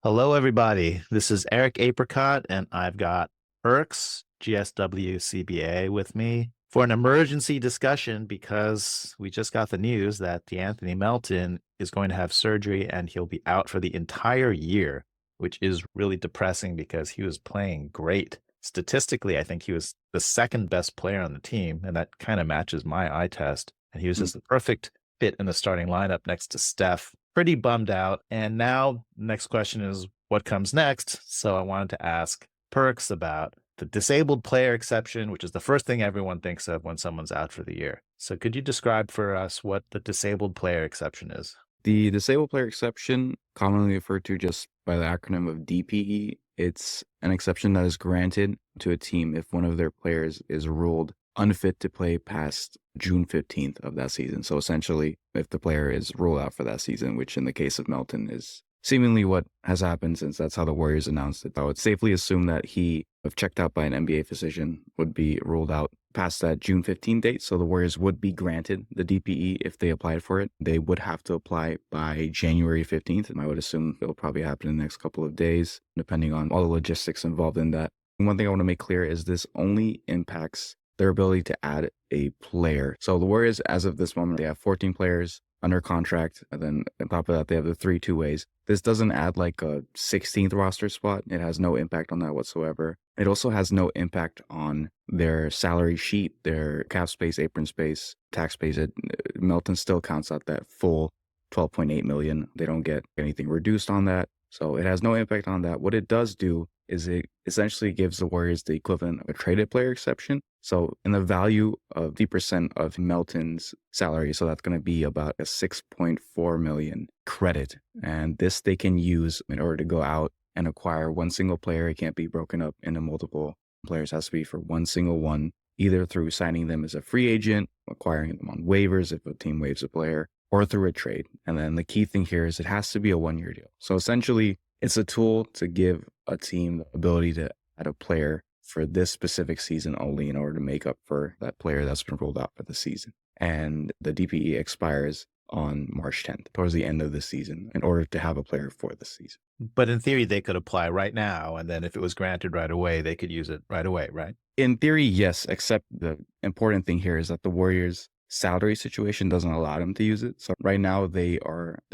Hello, everybody. This is Eric Apricot, and I've got Perks GSWCBA with me for an emergency discussion because we just got the news that De'Anthony Melton is going to have surgery and he'll be out for the entire year, which is really depressing because he was playing great. Statistically, I think he was the second best player on the team, and that kind of matches my eye test. And he was just the perfect fit in the starting lineup next to Steph. Pretty bummed out. And now, next question is what comes next? So I wanted to ask Perks about the disabled player exception, which is the first thing everyone thinks of when someone's out for the year. So could you describe for us what the disabled player exception is? The disabled player exception, commonly referred to just by the acronym of DPE, it's an exception that is granted to a team if one of their players is ruled unfit to play past June 15th of that season. So essentially, if the player is ruled out for that season, which in the case of Melton is seemingly what has happened since that's how the Warriors announced it, I would safely assume that he, if checked out by an NBA physician, would be ruled out past that June 15 date. So the Warriors would be granted the DPE if they applied for it. They would have to apply by January 15th. And I would assume it'll probably happen in the next couple of days, depending on all the logistics involved in that. One thing I want to make clear is this only impacts their ability to add a player. So the Warriors, as of this moment, they have 14 players under contract. And then on top of that, they have the 3 two-ways. This doesn't add like a 16th roster spot. It has no impact on that whatsoever. It also has no impact on their salary sheet, their cap space, apron space, tax space. Melton still counts out that full 12.8 million. They don't get anything reduced on that. So it has no impact on that. What it does do is it essentially gives the Warriors the equivalent of a traded player exception. So in the value of 50% of Melton's salary, so that's going to be about a 6.4 million credit. And this they can use in order to go out and acquire one single player. It can't be broken up into multiple players. It has to be for one single one, either through signing them as a free agent, acquiring them on waivers if a team waives a player, or through a trade. And then the key thing here is it has to be a 1-year deal. So essentially, it's a tool to give a team the ability to add a player for this specific season only in order to make up for that player that's been ruled out for the season. And the DPE expires on March 10th, towards the end of the season, in order to have a player for the season. But in theory, they could apply right now. And then if it was granted right away, they could use it right away, right? In theory, yes, except the important thing here is that the Warriors' salary situation doesn't allow them to use it. So right now they're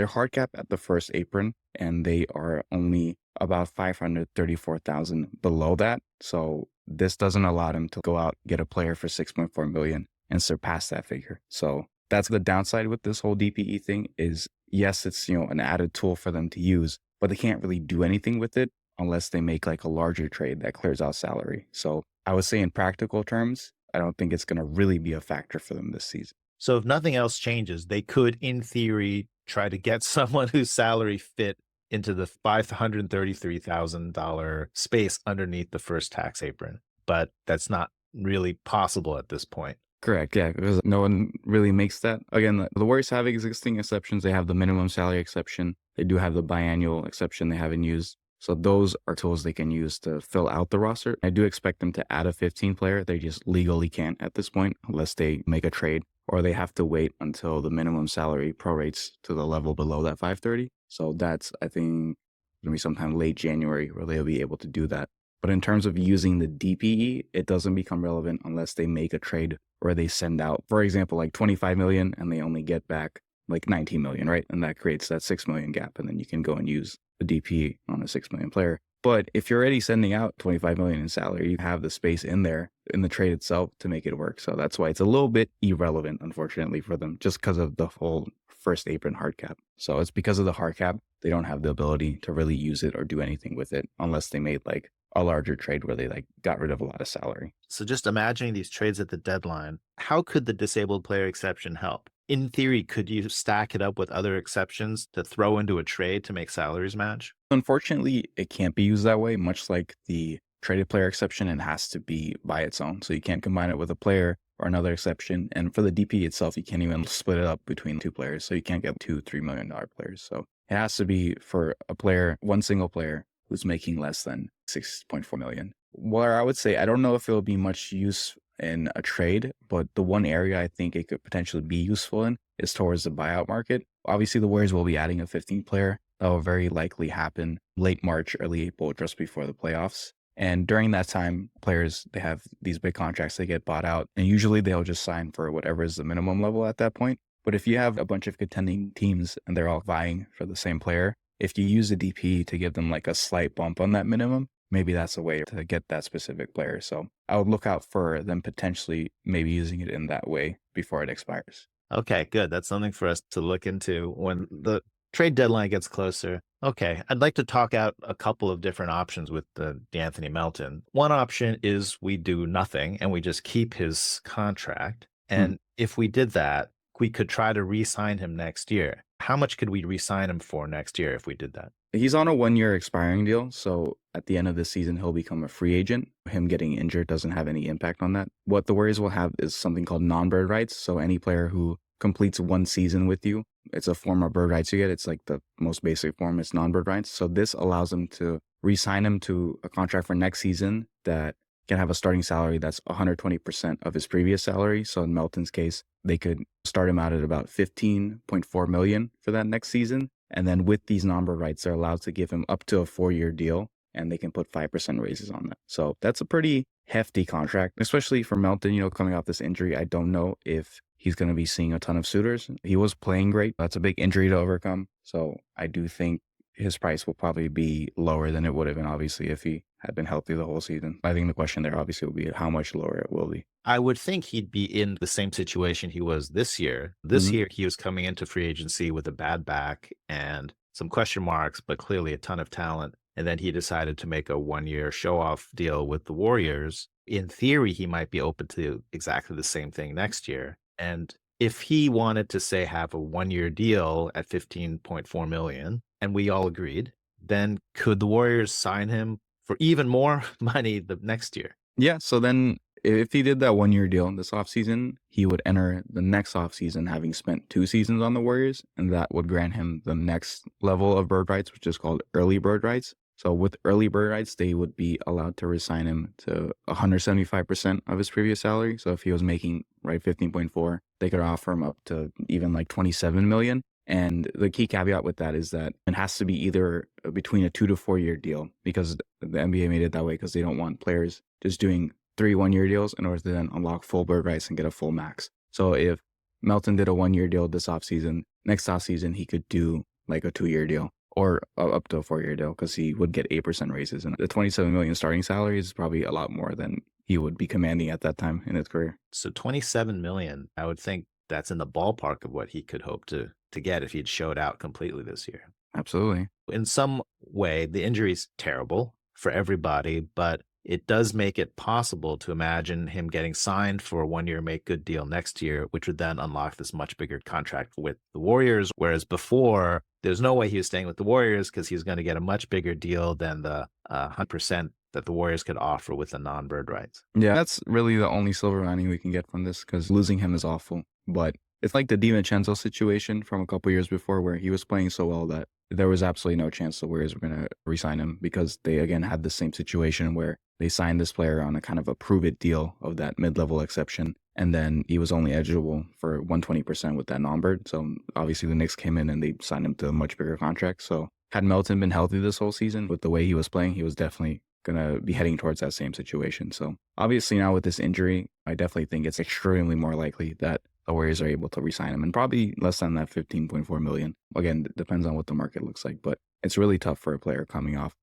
hard cap at the first apron, and they are only about 534,000 below that. So this doesn't allow them to go out, get a player for 6.4 million and surpass that figure. So that's the downside with this whole DPE thing is, yes, it's, an added tool for them to use, but they can't really do anything with it unless they make like a larger trade that clears out salary. So I would say in practical terms, I don't think it's going to really be a factor for them this season. So if nothing else changes, they could, in theory, try to get someone whose salary fit into the $533,000 space underneath the first tax apron. But that's not really possible at this point. Correct. Yeah, because no one really makes that. Again, the Warriors have existing exceptions. They have the minimum salary exception. They do have the biannual exception they haven't used. So those are tools they can use to fill out the roster. I do expect them to add a 15 player. They just legally can't at this point unless they make a trade, or they have to wait until the minimum salary prorates to the level below that 530. So that's, I think, going to be sometime late January where they'll be able to do that. But in terms of using the DPE, it doesn't become relevant unless they make a trade where they send out, for example, like 25 million and they only get back like 19 million, right? And that creates that 6 million gap. And then you can go and use the DPE on a 6 million player. But if you're already sending out 25 million in salary, you have the space in there in the trade itself to make it work. So that's why it's a little bit irrelevant, unfortunately, for them, just because of the whole first apron hard cap. So it's because of the hard cap, they don't have the ability to really use it or do anything with it unless they made like a larger trade where they like got rid of a lot of salary. So just imagining these trades at the deadline, how could the disabled player exception help? In theory, could you stack it up with other exceptions to throw into a trade to make salaries match? Unfortunately, it can't be used that way, much like the traded player exception. It has to be by its own. So you can't combine it with a player or another exception. And for the DP itself, you can't even split it up between 2 players. So you can't get $2-3 million players. So it has to be for a player, one single player who's making less than 6.4 million. Where I would say, I don't know if it'll be much use in a trade, but the one area I think it could potentially be useful in is towards the buyout market. Obviously, the Warriors will be adding a 15th player. that will very likely happen late March, early April, just before the playoffs. And during that time, players, they have these big contracts, they get bought out, and usually they'll just sign for whatever is the minimum level at that point. But if you have a bunch of contending teams and they're all vying for the same player, if you use a DPE to give them like a slight bump on that minimum, maybe that's a way to get that specific player. So I would look out for them potentially maybe using it in that way before it expires. Okay, good. That's something for us to look into when the trade deadline gets closer. Okay, I'd like to talk out a couple of different options with the De'Anthony Melton. One option is we do nothing and we just keep his contract. And if we did that, we could try to re-sign him next year. How much could we re-sign him for next year if we did that? He's on a 1-year expiring deal, so at the end of this season, he'll become a free agent. Him getting injured doesn't have any impact on that. What the Warriors will have is something called non-bird rights. So any player who completes 1 season with you, it's a form of bird rights you get. It's like the most basic form, it's non-bird rights. So this allows them to re-sign him to a contract for next season that can have a starting salary that's 120% of his previous salary. So in Melton's case, they could start him out at about $15.4 million for that next season. And then with these non-bird rights, they're allowed to give him up to a 4-year deal, and they can put 5% raises on that. So that's a pretty hefty contract, especially for Melton, coming off this injury. I don't know if he's going to be seeing a ton of suitors. He was playing great. That's a big injury to overcome. So I do think his price will probably be lower than it would have been, obviously, if he had been healthy the whole season. I think the question there obviously will be how much lower it will be. I would think he'd be in the same situation he was this year. This year, he was coming into free agency with a bad back and some question marks, but clearly a ton of talent. And then he decided to make a 1-year show-off deal with the Warriors. In theory, he might be open to exactly the same thing next year. And if he wanted to, say, have a 1-year deal at $15.4 million, and we all agreed, then could the Warriors sign him for even more money the next year? Yeah, so then if he did that 1-year deal this offseason, he would enter the next offseason having spent 2 seasons on the Warriors, and that would grant him the next level of bird rights, which is called early bird rights. So with early bird rights, they would be allowed to resign him to 175% of his previous salary. So if he was making 15.4, they could offer him up to even like 27 million. And the key caveat with that is that it has to be either between a 2 to 4 year deal, because the NBA made it that way because they don't want players just doing 3 1-year deals in order to then unlock full bird rights and get a full max. So if Melton did a 1-year deal this offseason, next offseason he could do like a 2-year deal or up to a 4-year deal because he would get 8% raises. And the 27 million starting salary is probably a lot more than he would be commanding at that time in his career. So 27 million, I would think that's in the ballpark of what he could hope to get if he'd showed out completely this year. Absolutely. In some way, the injury's terrible for everybody, but it does make it possible to imagine him getting signed for a 1-year make good deal next year, which would then unlock this much bigger contract with the Warriors. Whereas before, there's no way he was staying with the Warriors because he was going to get a much bigger deal than the 100% that the Warriors could offer with the non-bird rights. Yeah, that's really the only silver lining we can get from this, because losing him is awful. But it's like the DiVincenzo situation from a couple years before, where he was playing so well that there was absolutely no chance the Warriors were going to re-sign him, because they, again, had the same situation where they signed this player on a kind of a prove-it deal of that mid-level exception, and then he was only eligible for 120% with that non-bird. So obviously the Knicks came in and they signed him to a much bigger contract. So had Melton been healthy this whole season with the way he was playing, he was definitely going to be heading towards that same situation. So obviously now with this injury, I definitely think it's extremely more likely that the Warriors are able to re-sign him, and probably less than that 15.4 million. Again, it depends on what the market looks like, but it's really tough for a player coming off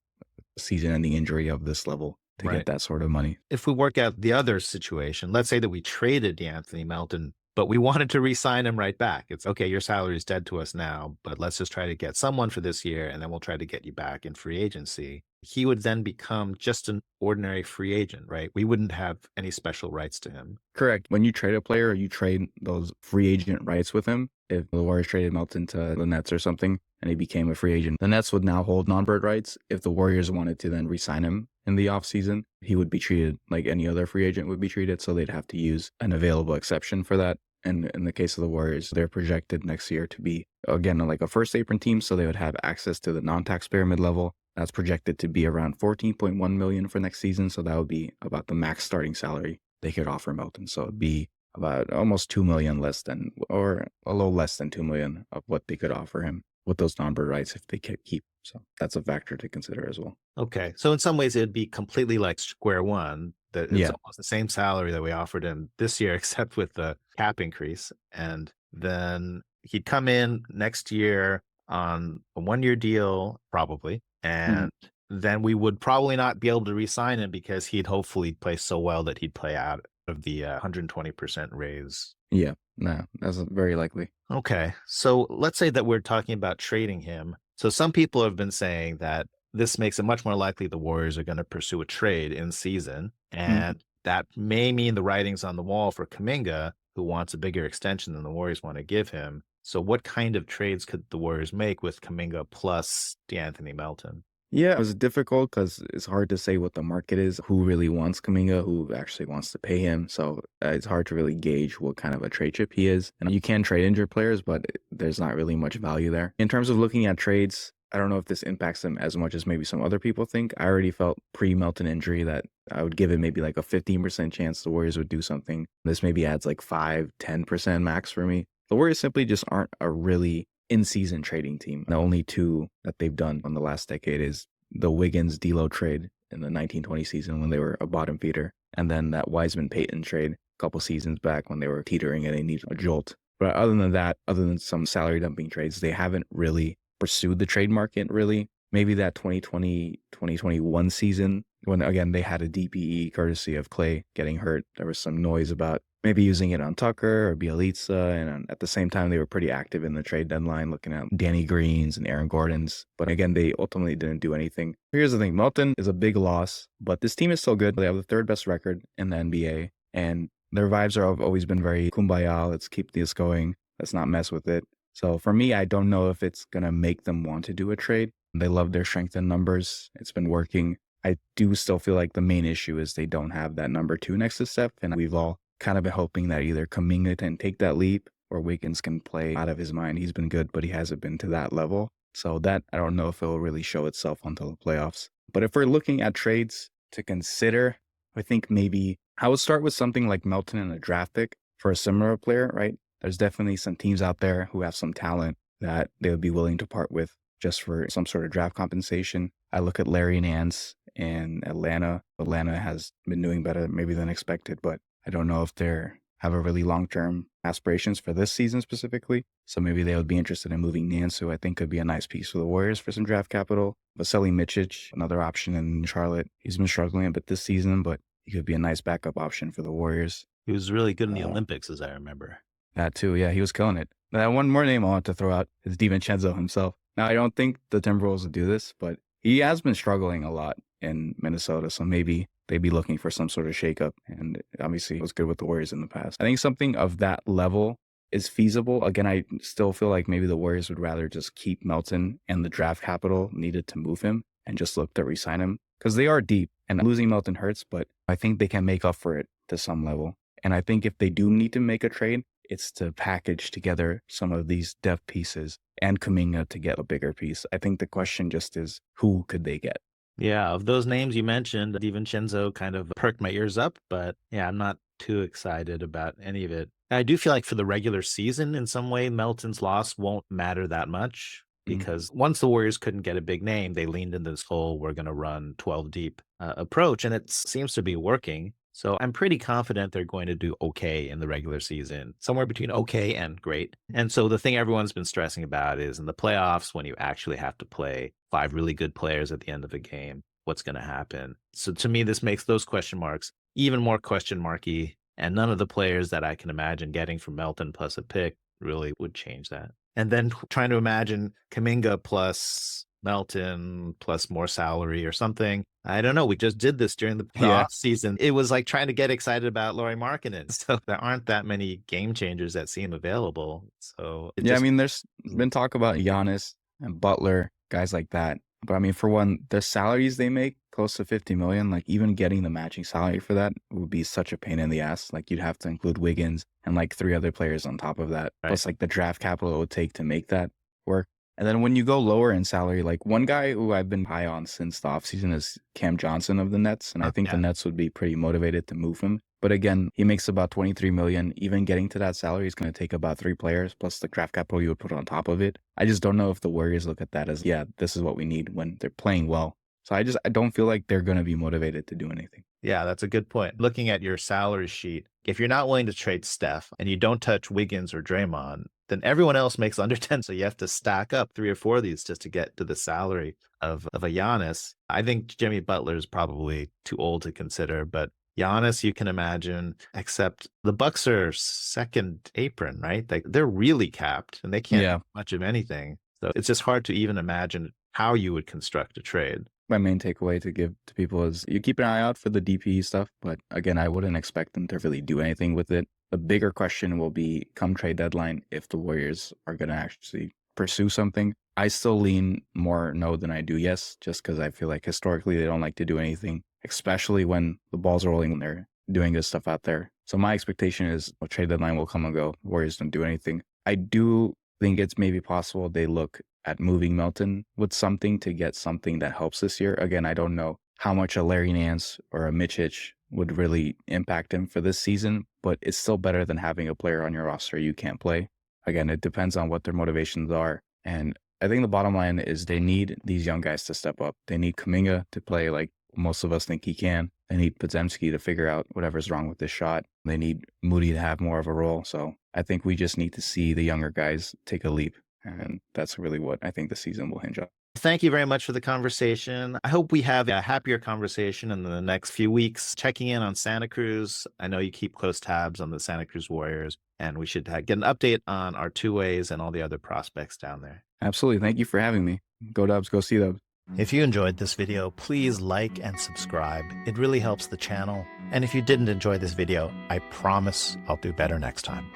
a season-ending injury of this level to get that sort of money. If we work out the other situation, let's say that we traded De'Anthony Melton, but we wanted to re-sign him right back. It's okay, your salary is dead to us now, but let's just try to get someone for this year, and then we'll try to get you back in free agency. He would then become just an ordinary free agent, right? We wouldn't have any special rights to him. Correct. When you trade a player, you trade those free agent rights with him. If the Warriors traded Melton to the Nets or something and he became a free agent, the Nets would now hold non-bird rights. If the Warriors wanted to then re-sign him in the offseason, he would be treated like any other free agent would be treated. So they'd have to use an available exception for that. And in the case of the Warriors, they're projected next year to be, again, like a first apron team. So they would have access to the non-taxpayer mid-level. That's projected to be around 14.1 million for next season. So that would be about the max starting salary they could offer Melton. So it'd be about almost 2 million less than, or a little less than 2 million of what they could offer him. with those non-bird rights if they keep. So that's a factor to consider as well. Okay. So in some ways, it'd be completely like square one. That it's Yeah. almost the same salary that we offered him this year, except with the cap increase. And then he'd come in next year on a 1 year deal, probably. Mhm. And then we would probably not be able to re-sign him because he'd hopefully play so well that he'd play out of the 120% raise. Yeah. No, that's very likely. Okay. So let's say that we're talking about trading him. So some people have been saying that this makes it much more likely the Warriors are going to pursue a trade in season. Mm. And that may mean the writing's on the wall for Kuminga, who wants a bigger extension than the Warriors want to give him. So what kind of trades could the Warriors make with Kuminga plus De'Anthony Melton? Yeah, it was difficult because it's hard to say what the market is, who really wants Kuminga, who actually wants to pay him. So it's hard to really gauge what kind of a trade chip he is. And you can trade injured players, but there's not really much value there. In terms of looking at trades, I don't know if this impacts them as much as maybe some other people think. I already felt pre-Melton injury that I would give it maybe like a 15% chance the Warriors would do something. This maybe adds like 5-10% max for me. The Warriors simply just aren't a really in-season trading team. The only two that they've done in the last decade is the Wiggins D'Lo trade in the 1920 season when they were a bottom feeder, and then that Wiseman Payton trade a couple seasons back when they were teetering and they needed a jolt. But other than that, other than some salary dumping trades, they haven't really pursued the trade market really. Maybe that 2020, 2021 season when, again, they had a DPE courtesy of Clay getting hurt. There was some noise about maybe using it on Tucker or Bielitsa. And at the same time, they were pretty active in the trade deadline, looking at Danny Greens and Aaron Gordons. But again, they ultimately didn't do anything. Here's the thing. Melton is a big loss, but this team is still good. They have the third best record in the NBA. And their vibes have always been very kumbaya. Let's keep this going. Let's not mess with it. So for me, I don't know if it's going to make them want to do a trade. They love their strength in numbers. It's been working. I do still feel like the main issue is they don't have that number 2 next to Steph. And we've all kind of been hoping that either Kuminga can take that leap or Wiggins can play out of his mind. He's been good, but he hasn't been to that level. So that, I don't know if it will really show itself until the playoffs. But if we're looking at trades to consider, I think maybe I would start with something like Melton and a draft pick for a similar player, right? There's definitely some teams out there who have some talent that they would be willing to part with just for some sort of draft compensation. I look at Larry Nance in Atlanta. Atlanta has been doing better maybe than expected, but I don't know if they have a really long-term aspirations for this season specifically. So maybe they would be interested in moving Nance, who I think could be a nice piece for the Warriors for some draft capital. Vasilije Micić, another option in Charlotte. He's been struggling a bit this season, but he could be a nice backup option for the Warriors. He was really good in the Olympics, as I remember. That too, yeah, he was killing it. One more name I want to throw out is DiVincenzo himself. Now, I don't think the Timberwolves would do this, but he has been struggling a lot in Minnesota, so maybe they'd be looking for some sort of shakeup. And obviously, it was good with the Warriors in the past. I think something of that level is feasible. Again, I still feel like maybe the Warriors would rather just keep Melton and the draft capital needed to move him and just look to re-sign him because they are deep and losing Melton hurts, but I think they can make up for it to some level. And I think if they do need to make a trade, it's to package together some of these depth pieces and Kuminga to get a bigger piece. I think the question just is, who could they get? Yeah, of those names you mentioned, DiVincenzo kind of perked my ears up, but yeah, I'm not too excited about any of it. I do feel like for the regular season, in some way, Melton's loss won't matter that much because once the Warriors couldn't get a big name, they leaned into this whole we're going to run 12 deep approach, and it seems to be working. So I'm pretty confident they're going to do okay in the regular season, somewhere between okay and great. And so the thing everyone's been stressing about is in the playoffs, when you actually have to play 5 really good players at the end of a game, what's going to happen? So to me, this makes those question marks even more question marky. And none of the players that I can imagine getting from Melton plus a pick really would change that. And then trying to imagine Kuminga plus Melton plus more salary or something. I don't know. We just did this during the off season. It was like trying to get excited about Lauri Markkanen. So there aren't that many game changers that seem available. So I mean, there's been talk about Giannis and Butler, guys like that. But I mean, for one, the salaries they make close to 50 million, like even getting the matching salary for that would be such a pain in the ass. Like you'd have to include Wiggins and like 3 other players on top of that. Right. Plus like the draft capital it would take to make that work. And then when you go lower in salary, like one guy who I've been high on since the offseason is Cam Johnson of the Nets. And I think the Nets would be pretty motivated to move him. But again, he makes about 23 million. Even getting to that salary is going to take about 3 players plus the draft capital you would put on top of it. I just don't know if the Warriors look at that as, yeah, this is what we need when they're playing well. So I don't feel like they're going to be motivated to do anything. Yeah, that's a good point. Looking at your salary sheet, if you're not willing to trade Steph and you don't touch Wiggins or Draymond, then everyone else makes under 10. So you have to stack up 3 or 4 of these just to get to the salary of a Giannis. I think Jimmy Butler is probably too old to consider, but Giannis, you can imagine, except the Bucks are second apron, right? They're really capped and they can't do much of anything. So it's just hard to even imagine how you would construct a trade. My main takeaway to give to people is you keep an eye out for the DPE stuff, but again, I wouldn't expect them to really do anything with it. The bigger question will be come trade deadline if the Warriors are going to actually pursue something. I still lean more no than I do yes, just because I feel like historically they don't like to do anything, especially when the ball's rolling and they're doing this stuff out there. So my expectation is a trade deadline will come and go. Warriors don't do anything. I do think it's maybe possible they look at moving Melton with something to get something that helps this year. Again, I don't know how much a Larry Nance or a Micić would really impact him for this season, but it's still better than having a player on your roster you can't play. Again, it depends on what their motivations are. And I think the bottom line is they need these young guys to step up. They need Kuminga to play like most of us think he can. They need Podziemski to figure out whatever's wrong with this shot. They need Moody to have more of a role. So I think we just need to see the younger guys take a leap. And that's really what I think the season will hinge on. Thank you very much for the conversation. I hope we have a happier conversation in the next few weeks. Checking in on Santa Cruz. I know you keep close tabs on the Santa Cruz Warriors, and we should get an update on our two-ways and all the other prospects down there. Absolutely. Thank you for having me. Go Dubs, go see Dubs. If you enjoyed this video, please like and subscribe. It really helps the channel. And if you didn't enjoy this video, I promise I'll do better next time.